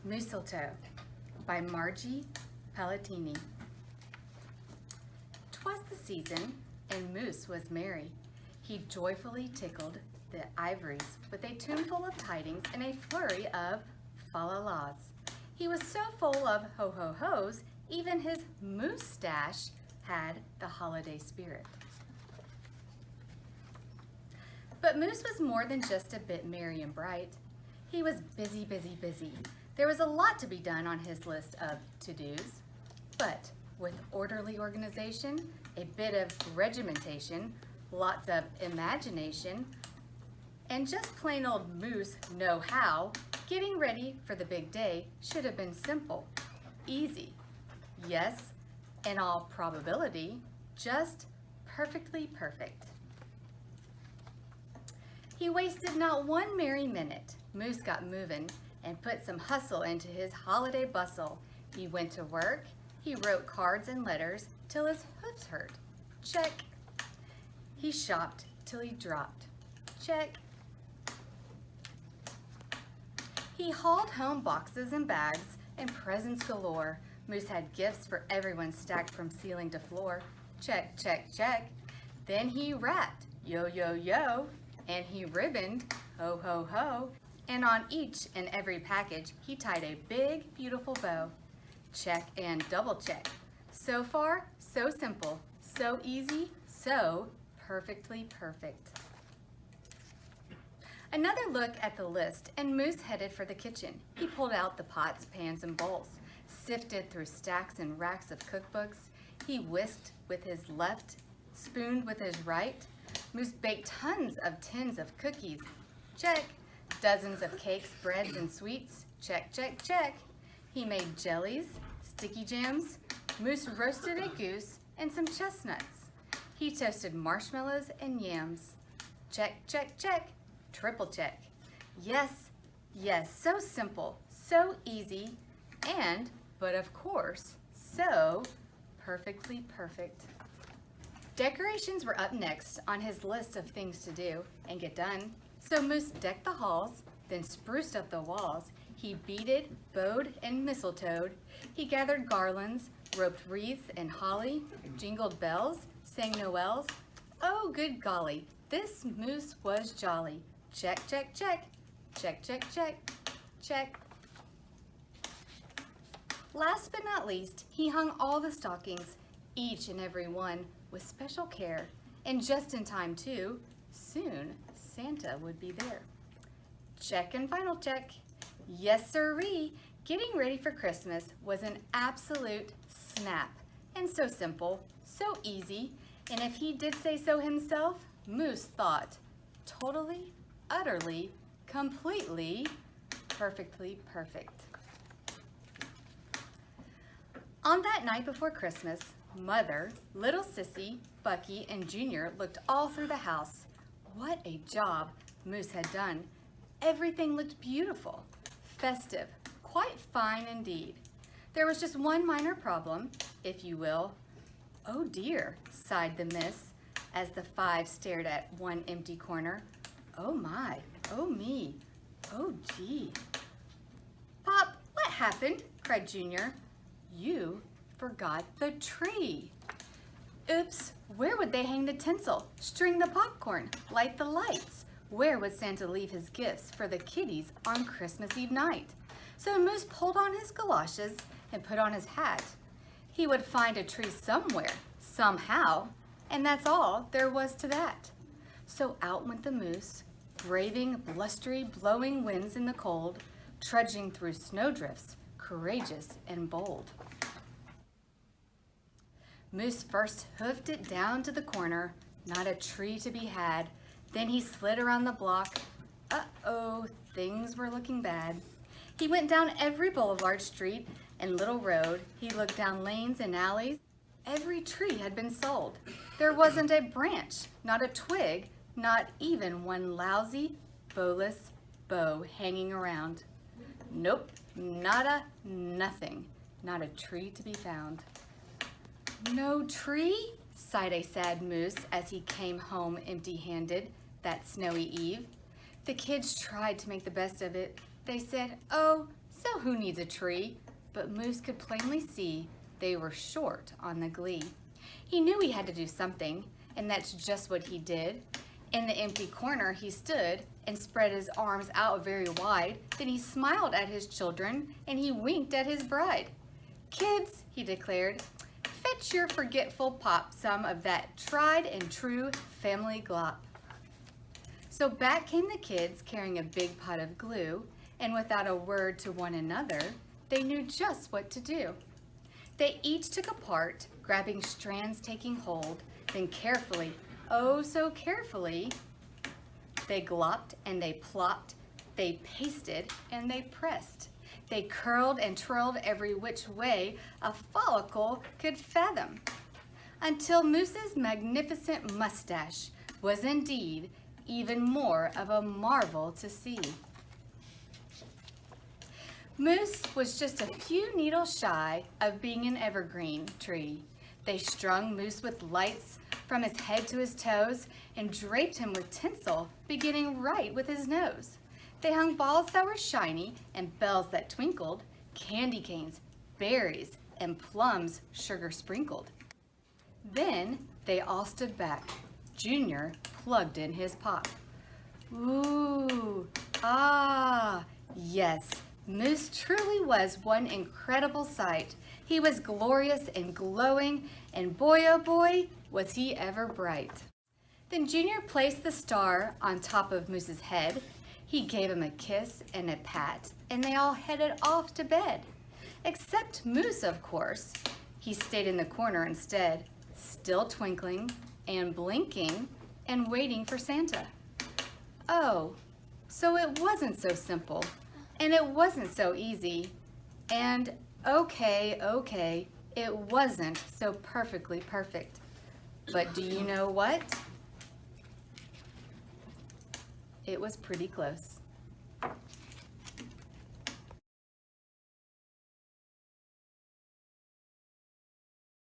Mooseltoe by Margie Palatini. 'Twas the season, and Moose was merry. He joyfully tickled the ivories with a tuneful of tidings and a flurry of fa-la-las. He was so full of ho-ho-hos, even his moustache had the holiday spirit. But Moose was more than just a bit merry and bright. He was busy, busy, busy. There was a lot to be done on his list of to-dos, but with orderly organization, a bit of regimentation, lots of imagination, and just plain old Moose know-how, getting ready for the big day should have been simple, easy. Yes, in all probability, just perfectly perfect. He wasted not one merry minute. Moose got moving and put some hustle into his holiday bustle. He went to work. He wrote cards and letters till his hoofs hurt. Check. He shopped till he dropped. Check. He hauled home boxes and bags and presents galore. Moose had gifts for everyone stacked from ceiling to floor. Check, check, check. Then he wrapped, yo, yo, yo, and he ribboned, ho, ho, ho. And on each and every package, he tied a big, beautiful bow. Check and double check. So far, so simple, so easy, so perfectly perfect. Another look at the list, and Moose headed for the kitchen. He pulled out the pots, pans, and bowls, sifted through stacks and racks of cookbooks. He whisked with his left, spooned with his right. Moose baked tons of tins of cookies. Check. Dozens of cakes, breads, and sweets. Check, check, check. He made jellies, sticky jams. Moose roasted a goose and some chestnuts. He toasted marshmallows and yams. Check, check, check. Triple check. Yes, yes, so simple, so easy, and, but of course, so perfectly perfect. Decorations were up next on his list of things to do and get done. So Moose decked the halls, then spruced up the walls. He beaded, bowed, and mistletoed. He gathered garlands, roped wreaths and holly, jingled bells, sang noels. Oh, good golly, this Moose was jolly. Check, check, check, check, check, check, check. Last but not least, he hung all the stockings, each and every one, with special care, and just in time too. Soon, Santa would be there. Check and final check. Yes, sirree. Getting ready for Christmas was an absolute snap, and so simple, so easy, and if he did say so himself, Moose thought totally, utterly, completely, perfectly perfect. On that night before Christmas, Mother, little Sissy, Bucky, and Junior looked all through the house. What a job Moose had done. Everything looked beautiful, festive, quite fine indeed. There was just one minor problem, if you will. Oh dear, sighed the miss, as the five stared at one empty corner. Oh my, oh me, oh gee. Pop, what happened? Cried Junior. You forgot the tree. Oops, where would they hang the tinsel, string the popcorn, light the lights? Where would Santa leave his gifts for the kiddies on Christmas Eve night? So Moose pulled on his galoshes and put on his hat. He would find a tree somewhere, somehow, and that's all there was to that. So out went the Moose, braving blustery, blowing winds in the cold, trudging through snowdrifts, courageous and bold. Moose first hoofed it down to the corner, not a tree to be had. Then he slid around the block. Uh-oh, things were looking bad. He went down every boulevard, street, and little road. He looked down lanes and alleys. Every tree had been sold. There wasn't a branch, not a twig, not even one lousy, bowless bow hanging around. Nope, nada, nothing, not a tree to be found. No tree? Sighed a sad Moose as he came home empty-handed that snowy eve. The kids tried to make the best of it. They said, oh, so who needs a tree? But Moose could plainly see they were short on the glee. He knew he had to do something, and that's just what he did. In the empty corner he stood and spread his arms out very wide. Then he smiled at his children and he winked at his bride. "Kids," he declared, "fetch your forgetful pop some of that tried and true family glop." So back came the kids carrying a big pot of glue, and without a word to one another, they knew just what to do. They each took a part, grabbing strands, taking hold, then carefully, oh so carefully, they glopped and they plopped, they pasted and they pressed. They curled and twirled every which way a follicle could fathom, until Moose's magnificent mustache was indeed even more of a marvel to see. Moose was just a few needles shy of being an evergreen tree. They strung Moose with lights from his head to his toes and draped him with tinsel, beginning right with his nose. They hung balls that were shiny and bells that twinkled, candy canes, berries, and plums sugar sprinkled. Then they all stood back. Junior plugged in his pop. Ooh, ah, yes, Moose truly was one incredible sight. He was glorious and glowing, and boy, oh boy, was he ever bright. Then Junior placed the star on top of Moose's head. He gave him a kiss and a pat, and they all headed off to bed. Except Moose, of course. He stayed in the corner instead, still twinkling and blinking and waiting for Santa. Oh, so it wasn't so simple, and it wasn't so easy, and okay, it wasn't so perfectly perfect. But do you know what? It was pretty close.